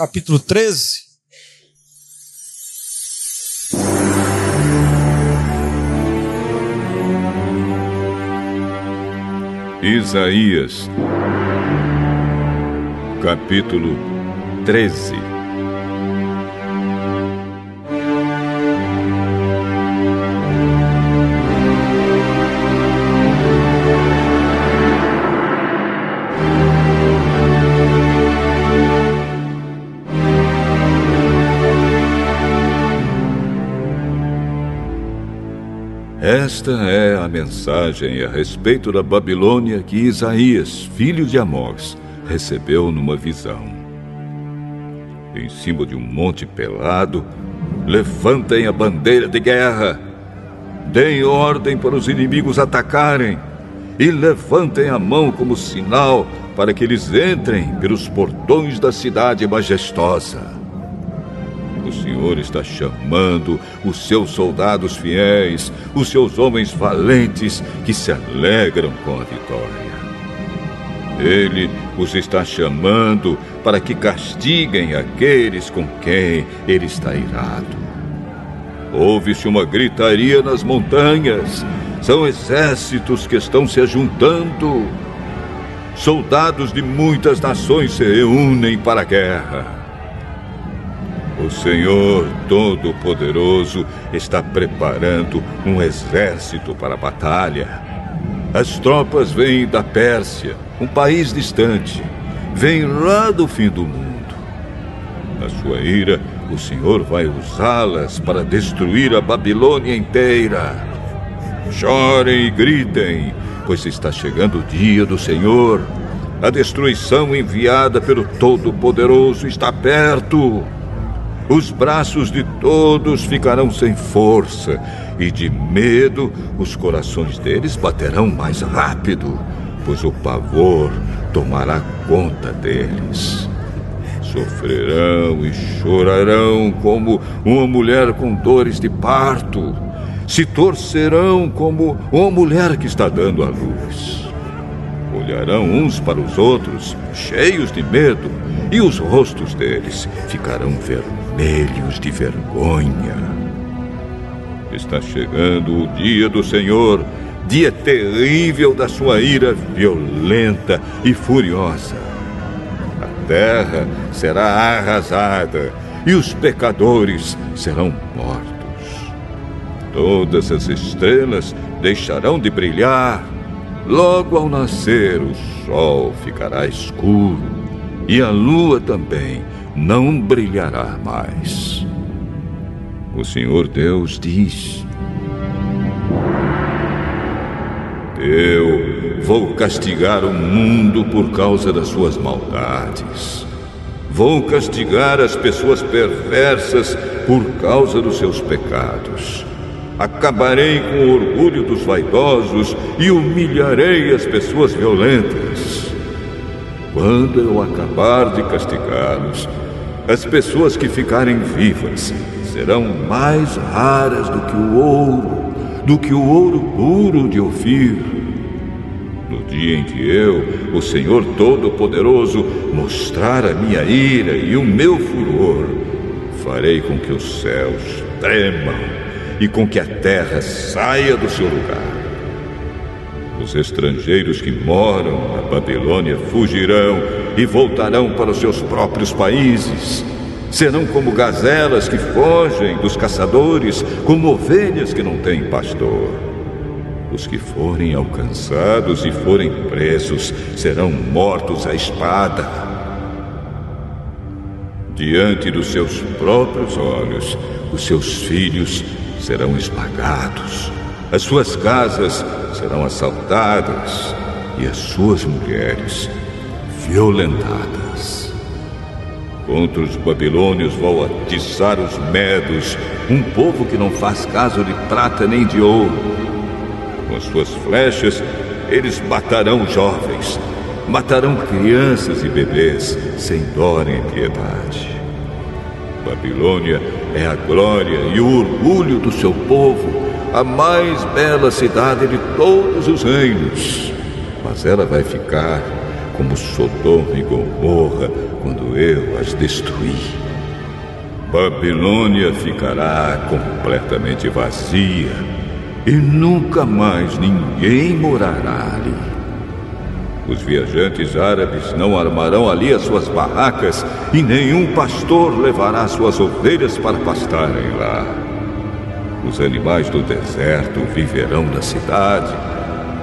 capítulo 13. Isaías, capítulo 13. Esta é a mensagem a respeito da Babilônia que Isaías, filho de Amós, recebeu numa visão. Em cima de um monte pelado, levantem a bandeira de guerra, deem ordem para os inimigos atacarem e levantem a mão como sinal para que eles entrem pelos portões da cidade majestosa. O Senhor está chamando os seus soldados fiéis, os seus homens valentes que se alegram com a vitória. Ele os está chamando para que castiguem aqueles com quem ele está irado. Ouve-se uma gritaria nas montanhas. São exércitos que estão se ajuntando. Soldados de muitas nações se reúnem para a guerra. O Senhor Todo-Poderoso está preparando um exército para a batalha. As tropas vêm da Pérsia, um país distante. Vêm lá do fim do mundo. Na sua ira, o Senhor vai usá-las para destruir a Babilônia inteira. Chorem e gritem, pois está chegando o dia do Senhor. A destruição enviada pelo Todo-Poderoso está perto. Os braços de todos ficarão sem força, e de medo os corações deles baterão mais rápido, pois o pavor tomará conta deles. Sofrerão e chorarão como uma mulher com dores de parto. Se torcerão como uma mulher que está dando à luz. Olharão uns para os outros, cheios de medo, e os rostos deles ficarão vermelhos de vergonha. Está chegando o dia do Senhor, dia terrível da sua ira violenta e furiosa. A terra será arrasada e os pecadores serão mortos. Todas as estrelas deixarão de brilhar. Logo ao nascer, o sol ficará escuro e a lua também não brilhará mais. O Senhor Deus diz: Eu vou castigar o mundo por causa das suas maldades. Vou castigar as pessoas perversas por causa dos seus pecados. Acabarei com o orgulho dos vaidosos e humilharei as pessoas violentas. Quando eu acabar de castigá-los, as pessoas que ficarem vivas serão mais raras do que o ouro puro de Ofir. No dia em que eu, o Senhor Todo-Poderoso, mostrar a minha ira e o meu furor, farei com que os céus tremam e com que a terra saia do seu lugar. Os estrangeiros que moram na Babilônia fugirão e voltarão para os seus próprios países. Serão como gazelas que fogem dos caçadores, como ovelhas que não têm pastor. Os que forem alcançados e forem presos serão mortos à espada. Diante dos seus próprios olhos, os seus filhos serão esmagados, as suas casas serão assaltadas e as suas mulheres violentadas. Contra os babilônios vou atiçar os medos, um povo que não faz caso de prata nem de ouro. Com as suas flechas, eles matarão jovens, matarão crianças e bebês, sem dó nem piedade. Babilônia é a glória e o orgulho do seu povo, a mais bela cidade de todos os reinos. Mas ela vai ficar como Sodoma e Gomorra, quando eu as destruí. Babilônia ficará completamente vazia e nunca mais ninguém morará ali. Os viajantes árabes não armarão ali as suas barracas e nenhum pastor levará suas ovelhas para pastarem lá. Os animais do deserto viverão na cidade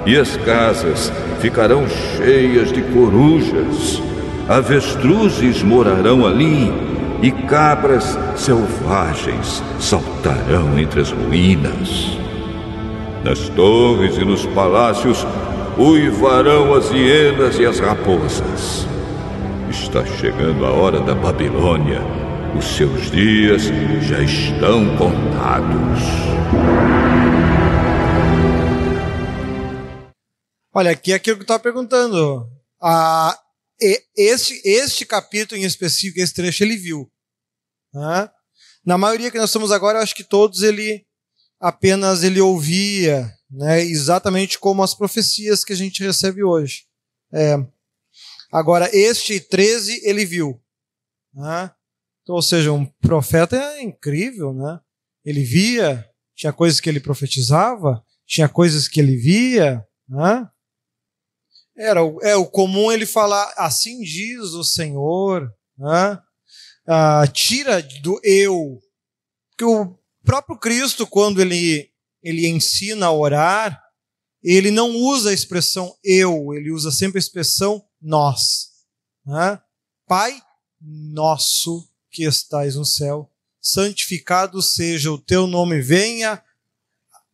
e as casas ficarão cheias de corujas. Avestruzes morarão ali e cabras selvagens saltarão entre as ruínas. Nas torres e nos palácios uivarão as hienas e as raposas. Está chegando a hora da Babilônia. Os seus dias já estão contados. Olha, aqui é aquilo que eu estava perguntando. Este capítulo em específico, esse trecho, ele viu. Na maioria que nós estamos agora, eu acho que todos ele ouvia, né, exatamente como as profecias que a gente recebe hoje. Agora, este 13, ele viu. Então, ou seja, um profeta é incrível, né? Ele via, tinha coisas que ele profetizava, tinha coisas que ele via, né? O comum ele falar, assim diz o Senhor, né? Tira do eu. Porque o próprio Cristo, quando ele ensina a orar, ele não usa a expressão eu, ele usa sempre a expressão nós. Né? Pai nosso que estais no céu, santificado seja o teu nome, venha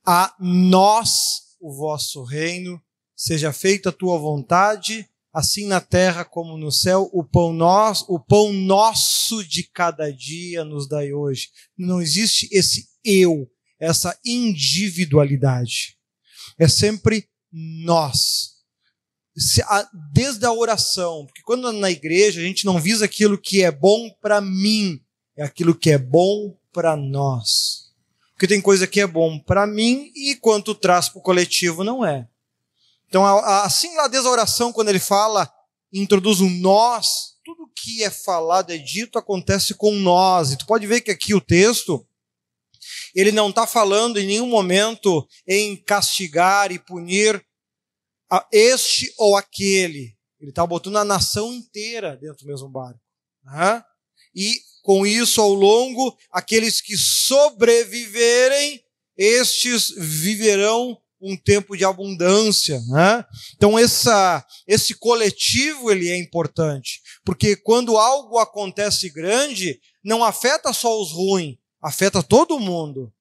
a nós o vosso reino, seja feita a tua vontade, assim na terra como no céu. O pão nosso de cada dia nos dai hoje. Não existe esse eu, essa individualidade. É sempre nós. Desde a oração, porque quando na igreja a gente não visa aquilo que é bom para mim, é aquilo que é bom para nós. Porque tem coisa que é bom para mim e quanto traz para o coletivo não é. Então, assim lá desde a oração, quando ele fala, introduz um nós, tudo que é falado, é dito, acontece com nós. E tu pode ver que aqui o texto, ele não está falando em nenhum momento em castigar e punir este ou aquele. Ele está botando a nação inteira dentro do mesmo barco. E com isso, ao longo, aqueles que sobreviverem, estes viverão um tempo de abundância. Então esse coletivo ele é importante, porque quando algo acontece grande, não afeta só os ruins, afeta todo mundo.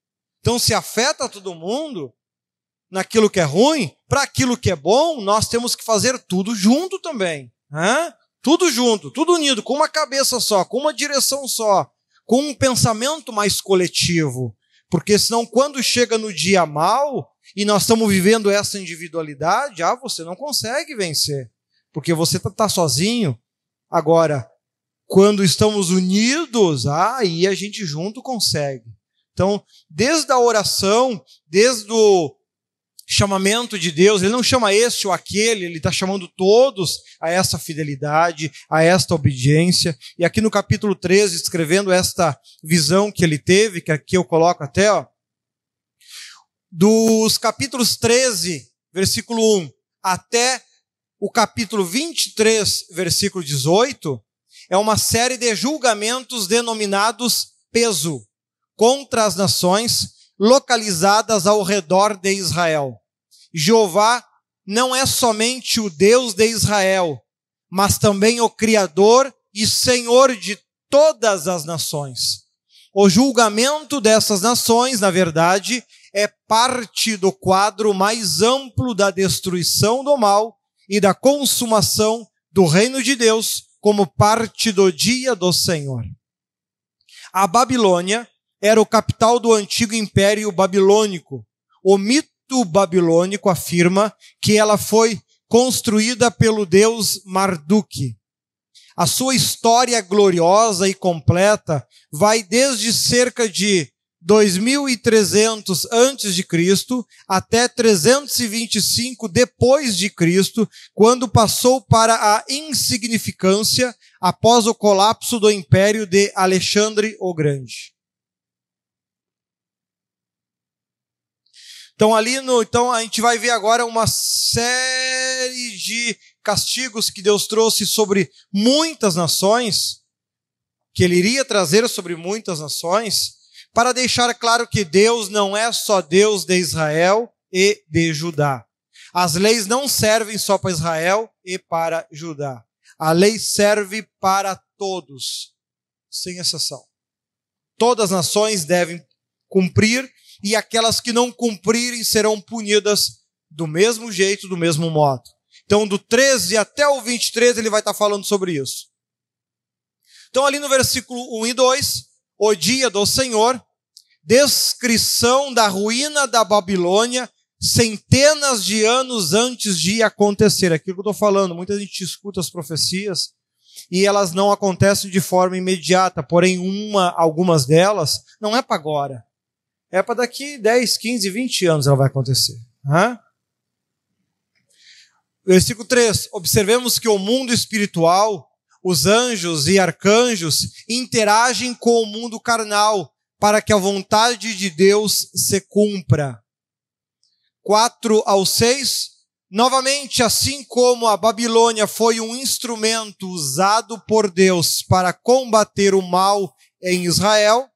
Então se afeta todo mundo naquilo que é ruim, para aquilo que é bom, nós temos que fazer tudo junto também. Tudo junto, tudo unido, com uma cabeça só, com uma direção só, com um pensamento mais coletivo. Porque senão quando chega no dia mau, e nós estamos vivendo essa individualidade, você não consegue vencer, porque você está sozinho. Agora, quando estamos unidos, aí a gente junto consegue. Então, desde a oração, desde o chamamento de Deus, ele não chama este ou aquele, ele está chamando todos a essa fidelidade, a esta obediência. E aqui no capítulo 13, escrevendo esta visão que ele teve, que aqui eu coloco até, dos capítulos 13, versículo 1, até o capítulo 23, versículo 18, é uma série de julgamentos denominados peso contra as nações localizadas ao redor de Israel. Jeová não é somente o Deus de Israel, mas também o Criador e Senhor de todas as nações. O julgamento dessas nações, na verdade, é parte do quadro mais amplo da destruição do mal e da consumação do reino de Deus como parte do dia do Senhor. A Babilônia era o capital do antigo império babilônico. O mito babilônico afirma que ela foi construída pelo deus Marduk. A sua história gloriosa e completa vai desde cerca de 2300 antes de Cristo até 325 depois de Cristo, quando passou para a insignificância após o colapso do império de Alexandre o Grande. Então a gente vai ver agora uma série de castigos que Deus trouxe sobre muitas nações, que ele iria trazer sobre muitas nações, para deixar claro que Deus não é só Deus de Israel e de Judá. As leis não servem só para Israel e para Judá. A lei serve para todos, sem exceção. Todas as nações devem cumprir, e aquelas que não cumprirem serão punidas do mesmo jeito, do mesmo modo. Então, do 13 até o 23, ele vai estar falando sobre isso. Então, ali no versículo 1 e 2, o dia do Senhor, descrição da ruína da Babilônia, centenas de anos antes de acontecer. Aquilo que eu estou falando, muita gente escuta as profecias e elas não acontecem de forma imediata, porém algumas delas não é para agora. É para daqui 10, 15, 20 anos ela vai acontecer. Versículo 3. Observemos que o mundo espiritual, os anjos e arcanjos, interagem com o mundo carnal para que a vontade de Deus se cumpra. 4 ao 6. Novamente, assim como a Babilônia foi um instrumento usado por Deus para combater o mal em Israel,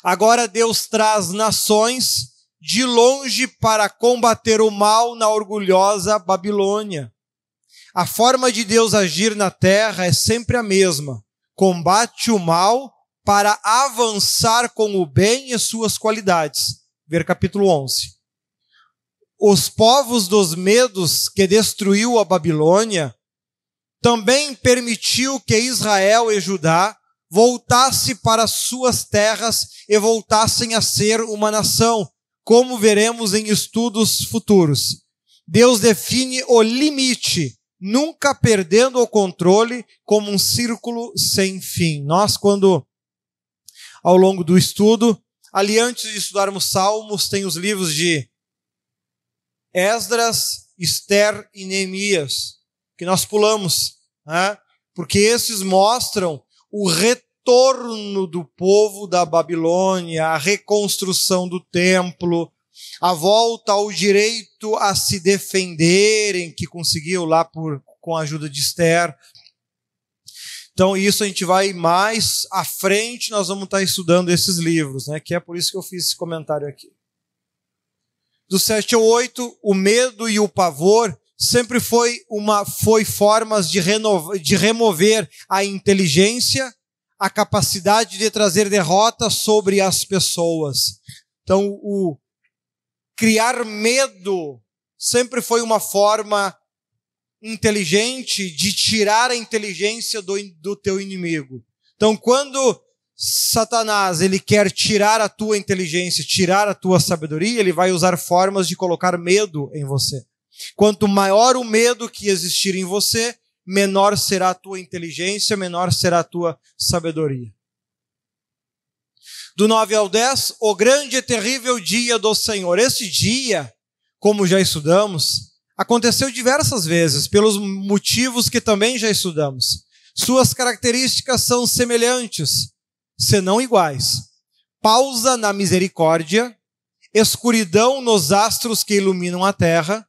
agora Deus traz nações de longe para combater o mal na orgulhosa Babilônia. A forma de Deus agir na terra é sempre a mesma. Combate o mal para avançar com o bem e suas qualidades. Ver capítulo 11. Os povos dos medos que destruiu a Babilônia também permitiu que Israel e Judá voltasse para suas terras e voltassem a ser uma nação, como veremos em estudos futuros. Deus define o limite, nunca perdendo o controle, como um círculo sem fim. Nós, quando, ao longo do estudo, ali antes de estudarmos Salmos, tem os livros de Esdras, Ester e Neemias, que nós pulamos, porque esses mostram o retorno do povo da Babilônia, a reconstrução do templo, a volta ao direito a se defenderem, que conseguiu lá com a ajuda de Ester. Então isso a gente vai mais à frente, nós vamos estar estudando esses livros, que é por isso que eu fiz esse comentário aqui. Do 7 ao 8, o medo e o pavor sempre foi formas de remover a inteligência, a capacidade de trazer derrota sobre as pessoas. Então, o criar medo sempre foi uma forma inteligente de tirar a inteligência do teu inimigo. Então, quando Satanás ele quer tirar a tua inteligência, tirar a tua sabedoria, ele vai usar formas de colocar medo em você. Quanto maior o medo que existir em você, menor será a tua inteligência, menor será a tua sabedoria. Do 9 ao 10, o grande e terrível dia do Senhor. Esse dia, como já estudamos, aconteceu diversas vezes, pelos motivos que também já estudamos. Suas características são semelhantes, senão iguais. Pausa na misericórdia, escuridão nos astros que iluminam a terra,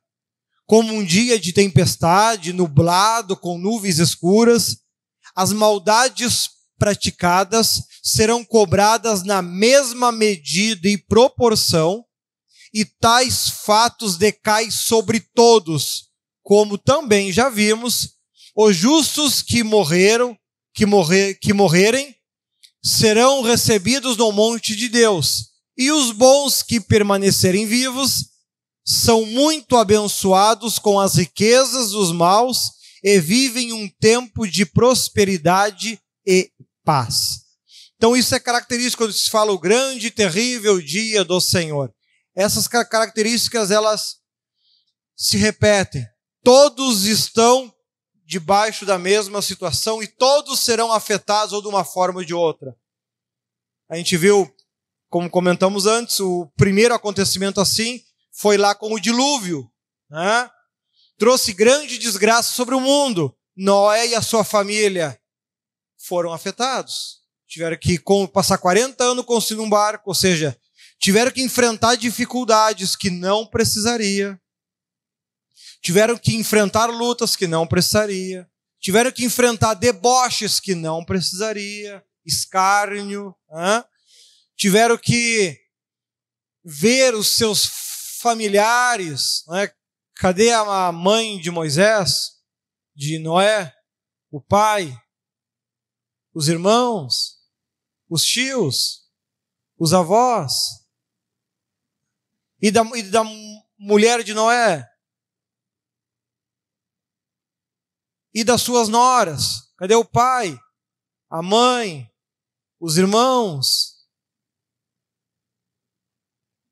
como um dia de tempestade, nublado, com nuvens escuras, as maldades praticadas serão cobradas na mesma medida e proporção, e tais fatos decaem sobre todos, como também já vimos, os justos que morrerem serão recebidos no monte de Deus, e os bons que permanecerem vivos são muito abençoados com as riquezas dos maus e vivem um tempo de prosperidade e paz. Então isso é característico quando se fala o grande e terrível dia do Senhor. Essas características, elas se repetem. Todos estão debaixo da mesma situação e todos serão afetados ou de uma forma ou de outra. A gente viu como comentamos antes, o primeiro acontecimento assim foi lá com o dilúvio, né? Trouxe grande desgraça sobre o mundo. Noé e a sua família foram afetados. Tiveram que passar 40 anos construindo um barco, ou seja, tiveram que enfrentar dificuldades que não precisaria. Tiveram que enfrentar lutas que não precisaria. Tiveram que enfrentar deboches que não precisaria. Escárnio. Né? Tiveram que ver os seus familiares. Né? Cadê a mãe de Moisés? De Noé? O pai? Os irmãos? Os tios? Os avós? E da mulher de Noé? E das suas noras? Cadê o pai? A mãe? Os irmãos?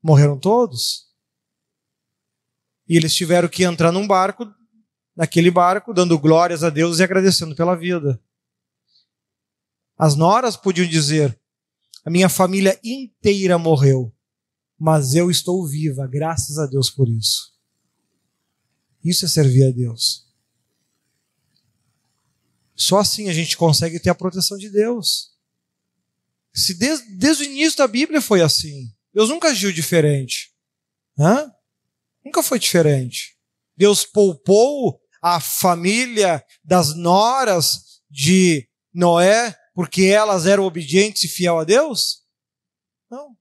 Morreram todos? E eles tiveram que entrar naquele barco, dando glórias a Deus e agradecendo pela vida. As noras podiam dizer: a minha família inteira morreu, mas eu estou viva, graças a Deus por isso. Isso é servir a Deus. Só assim a gente consegue ter a proteção de Deus. Se desde o início da Bíblia foi assim. Deus nunca agiu diferente. Nunca foi diferente. Deus poupou a família das noras de Noé porque elas eram obedientes e fiel a Deus? Não.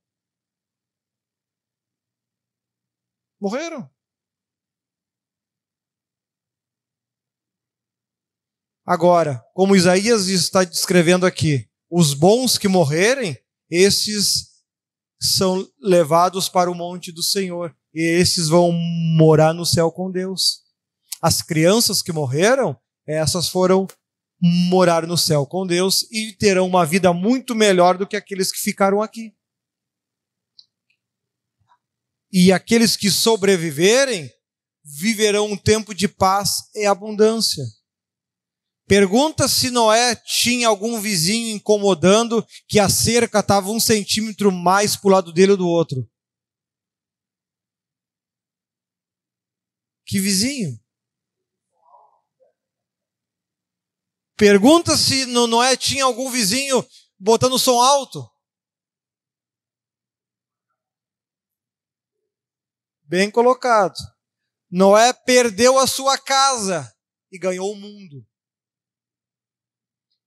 Morreram. Agora, como Isaías está descrevendo aqui, os bons que morrerem, esses são levados para o monte do Senhor. E esses vão morar no céu com Deus. As crianças que morreram, essas foram morar no céu com Deus e terão uma vida muito melhor do que aqueles que ficaram aqui. E aqueles que sobreviverem, viverão um tempo de paz e abundância. Pergunta se Noé tinha algum vizinho incomodando que a cerca estava 1 centímetro mais para o lado dele ou do outro. Que vizinho? Pergunta se Noé tinha algum vizinho botando o som alto. Bem colocado. Noé perdeu a sua casa e ganhou o mundo.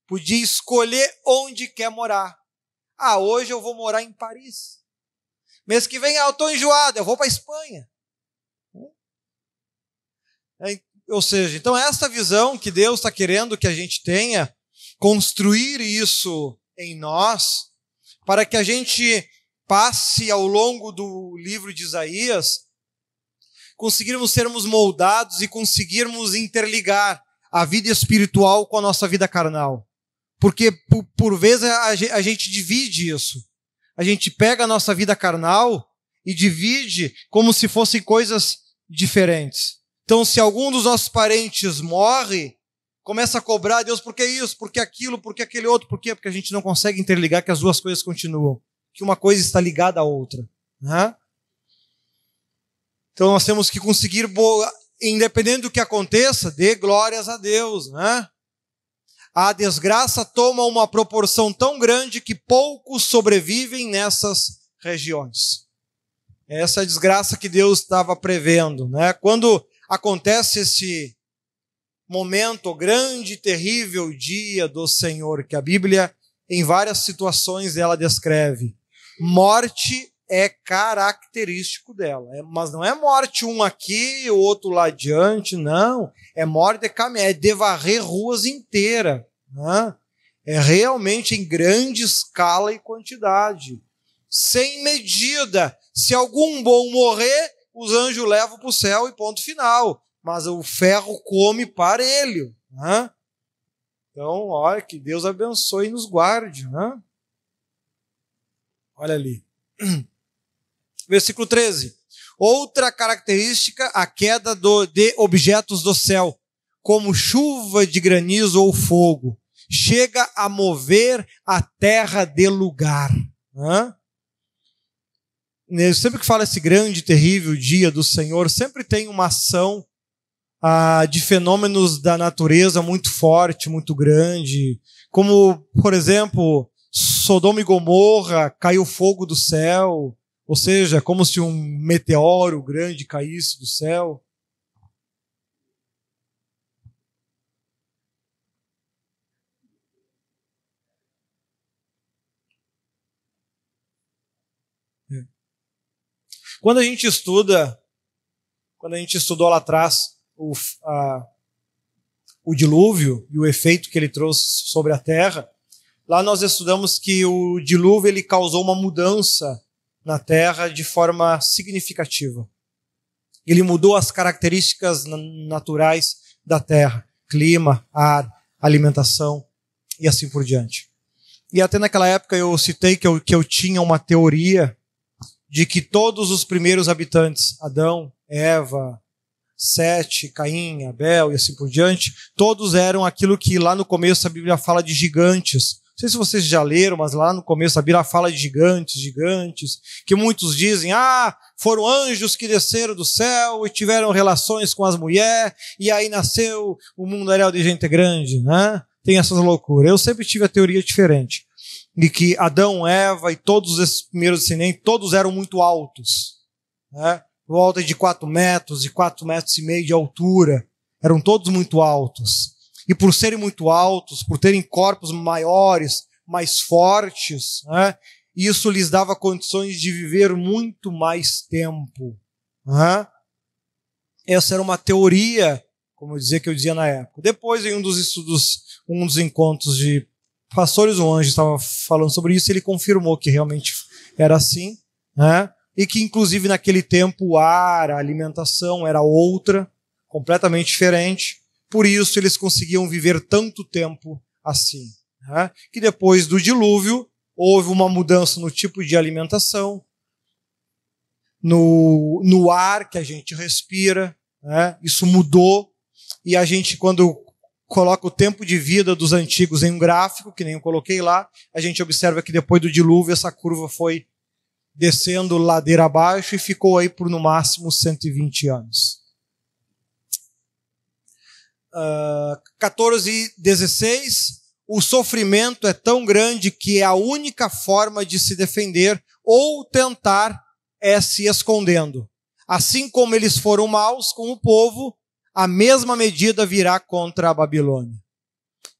Podia escolher onde quer morar. Hoje eu vou morar em Paris. Mês que vem, eu estou enjoado, eu vou para a Espanha. Ou seja, então essa visão que Deus está querendo que a gente tenha, construir isso em nós, para que a gente passe ao longo do livro de Isaías, conseguirmos sermos moldados e conseguirmos interligar a vida espiritual com a nossa vida carnal. Porque, por vezes, a gente divide isso. A gente pega a nossa vida carnal e divide como se fossem coisas diferentes. Então, se algum dos nossos parentes morre, começa a cobrar a Deus, por que isso, por que aquilo, por que aquele outro, por quê? Porque a gente não consegue interligar que as duas coisas continuam, que uma coisa está ligada à outra. Né? Então, nós temos que conseguir, independente do que aconteça, dê glórias a Deus, né? A desgraça toma uma proporção tão grande que poucos sobrevivem nessas regiões. Essa é a desgraça que Deus estava prevendo, né? Quando acontece esse momento, o grande e terrível dia do Senhor, que a Bíblia, em várias situações, ela descreve. Morte é característico dela. Mas não é morte um aqui, o outro lá adiante, não. É morte de caminhar, é de varrer ruas inteiras. Né? É realmente em grande escala e quantidade. Sem medida. Se algum bom morrer, os anjos levam para o céu e ponto final. Mas o ferro come parelho. Né? Então, olha, que Deus abençoe e nos guarde. Né? Olha ali. Versículo 13. Outra característica, a queda de objetos do céu, como chuva de granizo ou fogo, chega a mover a terra de lugar. sempre que fala esse grande e terrível dia do Senhor, sempre tem uma ação de fenômenos da natureza muito forte, muito grande, como, por exemplo, Sodoma e Gomorra, caiu fogo do céu, ou seja, como se um meteoro grande caísse do céu. Quando a gente estudou lá atrás o dilúvio e o efeito que ele trouxe sobre a terra, lá nós estudamos que o dilúvio ele causou uma mudança na terra de forma significativa. Ele mudou as características naturais da terra, clima, ar, alimentação e assim por diante. E até naquela época eu citei que eu tinha uma teoria de que todos os primeiros habitantes, Adão, Eva, Sete, Caim, Abel e assim por diante, todos eram aquilo que lá no começo a Bíblia fala de gigantes. Não sei se vocês já leram, mas lá no começo a Bíblia fala de gigantes, que muitos dizem, foram anjos que desceram do céu e tiveram relações com as mulheres, e aí nasceu o mundaréu de gente grande, né? Tem essas loucuras. Eu sempre tive a teoria diferente, de que Adão, Eva e todos esses primeiros descendentes, todos eram muito altos, né? Volta de 4 metros, de 4,5 metros de altura. Eram todos muito altos. E por serem muito altos, por terem corpos maiores, mais fortes, né? Isso lhes dava condições de viver muito mais tempo. Né? Essa era uma teoria, como eu dizia na época. Depois, em um dos estudos, um dos encontros de pastores, um anjo estava falando sobre isso, ele confirmou que realmente era assim, né? E que inclusive naquele tempo o ar, a alimentação era outra, completamente diferente, por isso eles conseguiam viver tanto tempo assim, né? Que depois do dilúvio houve uma mudança no tipo de alimentação, no ar que a gente respira, né? Isso mudou, e a gente, quando coloca o tempo de vida dos antigos em um gráfico, que nem eu coloquei lá, a gente observa que depois do dilúvio essa curva foi descendo ladeira abaixo e ficou aí por no máximo 120 anos. 14:16, o sofrimento é tão grande que a única forma de se defender ou tentar é se escondendo. Assim como eles foram maus com o povo, a mesma medida virá contra a Babilônia.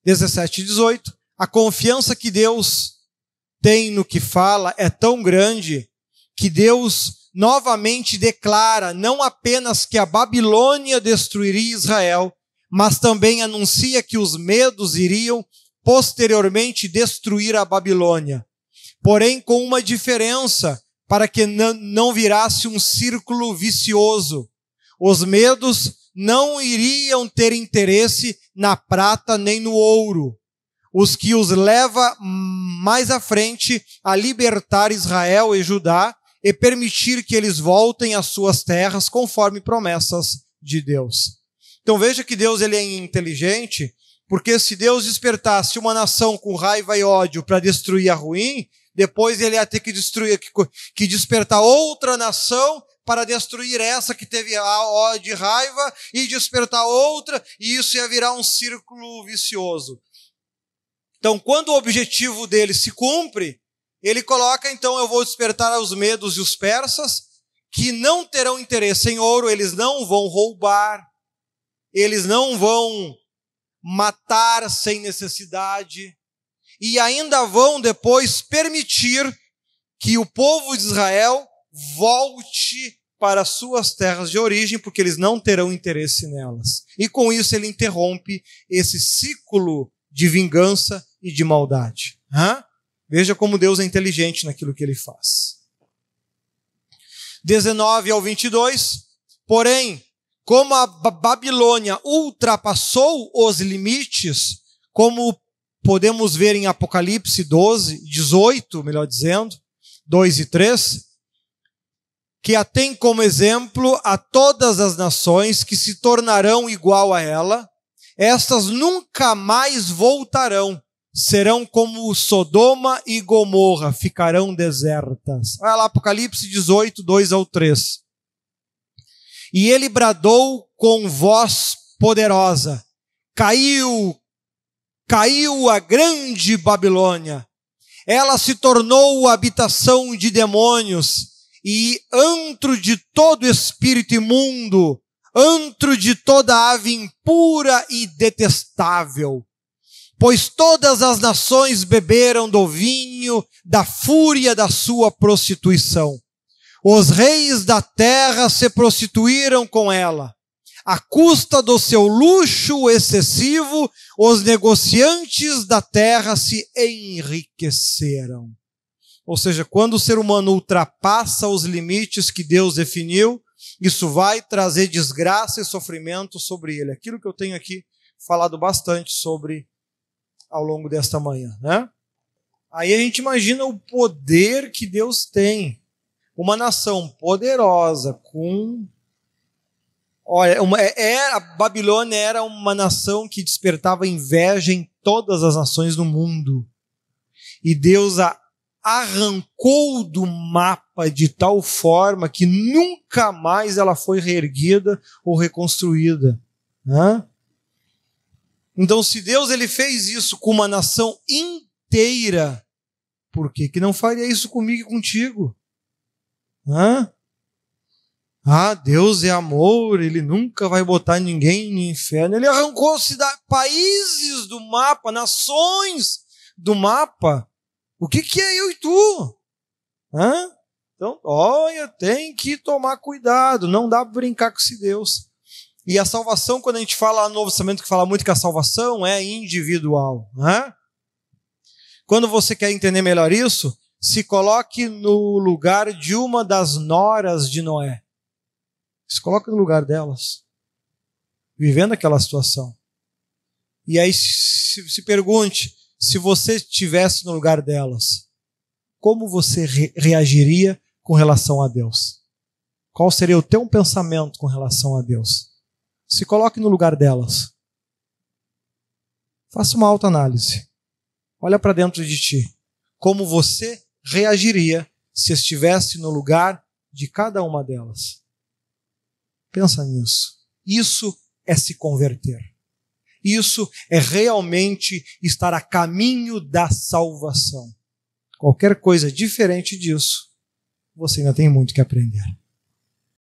17:18, a confiança que Deus tem no que fala é tão grande que Deus novamente declara não apenas que a Babilônia destruiria Israel, mas também anuncia que os medos iriam posteriormente destruir a Babilônia. Porém, com uma diferença, para que não virasse um círculo vicioso. Os medos não iriam ter interesse na prata nem no ouro, os que os leva mais à frente a libertar Israel e Judá e permitir que eles voltem às suas terras conforme promessas de Deus. Então veja que Deus ele é inteligente, porque se Deus despertasse uma nação com raiva e ódio para destruir a ruim, depois ele ia ter que despertar outra nação para destruir essa que teve a ódio e raiva e despertar outra, e isso ia virar um círculo vicioso. Então, quando o objetivo dele se cumpre, ele coloca, então, eu vou despertar os medos e os persas, que não terão interesse em ouro, eles não vão roubar, eles não vão matar sem necessidade, e ainda vão depois permitir que o povo de Israel volte para suas terras de origem, porque eles não terão interesse nelas. E com isso ele interrompe esse ciclo de vingança e de maldade. Veja como Deus é inteligente naquilo que ele faz. 19-22, porém, como a Babilônia ultrapassou os limites, como podemos ver em Apocalipse 18, melhor dizendo, 2 e 3, que a tem como exemplo a todas as nações que se tornarão igual a ela, estas nunca mais voltarão, serão como Sodoma e Gomorra, ficarão desertas. Olha lá, Apocalipse 18, 2-3. E ele bradou com voz poderosa: caiu a grande Babilônia. Ela se tornou habitação de demônios e antro de todo espírito imundo, antro de toda ave impura e detestável. Pois todas as nações beberam do vinho da fúria da sua prostituição. Os reis da terra se prostituíram com ela. À custa do seu luxo excessivo, os negociantes da terra se enriqueceram. Ou seja, quando o ser humano ultrapassa os limites que Deus definiu, isso vai trazer desgraça e sofrimento sobre ele. Aquilo que eu tenho aqui falado bastante sobre ao longo desta manhã, né? Aí a gente imagina o poder que Deus tem. Uma nação poderosa com... Olha, a Babilônia era uma nação que despertava inveja em todas as nações do mundo. E Deus a arrancou do mapa de tal forma que nunca mais ela foi reerguida ou reconstruída, né? Então, se Deus ele fez isso com uma nação inteira, por que não faria isso comigo e contigo? Hã? Deus é amor, ele nunca vai botar ninguém no inferno. Ele arrancou países do mapa, nações do mapa. O que é eu e tu? Hã? Então, olha, tem que tomar cuidado, não dá para brincar com esse Deus. E a salvação, quando a gente fala no Novo Testamento, que fala muito que a salvação é individual, né? Quando você quer entender melhor isso, se coloque no lugar de uma das noras de Noé. Se coloque no lugar delas, vivendo aquela situação. E aí se pergunte, se você estivesse no lugar delas, como você reagiria com relação a Deus? Qual seria o teu pensamento com relação a Deus? Se coloque no lugar delas. Faça uma autoanálise. Olha para dentro de ti. Como você reagiria se estivesse no lugar de cada uma delas? Pensa nisso. Isso é se converter. Isso é realmente estar a caminho da salvação. Qualquer coisa diferente disso, você ainda tem muito que aprender.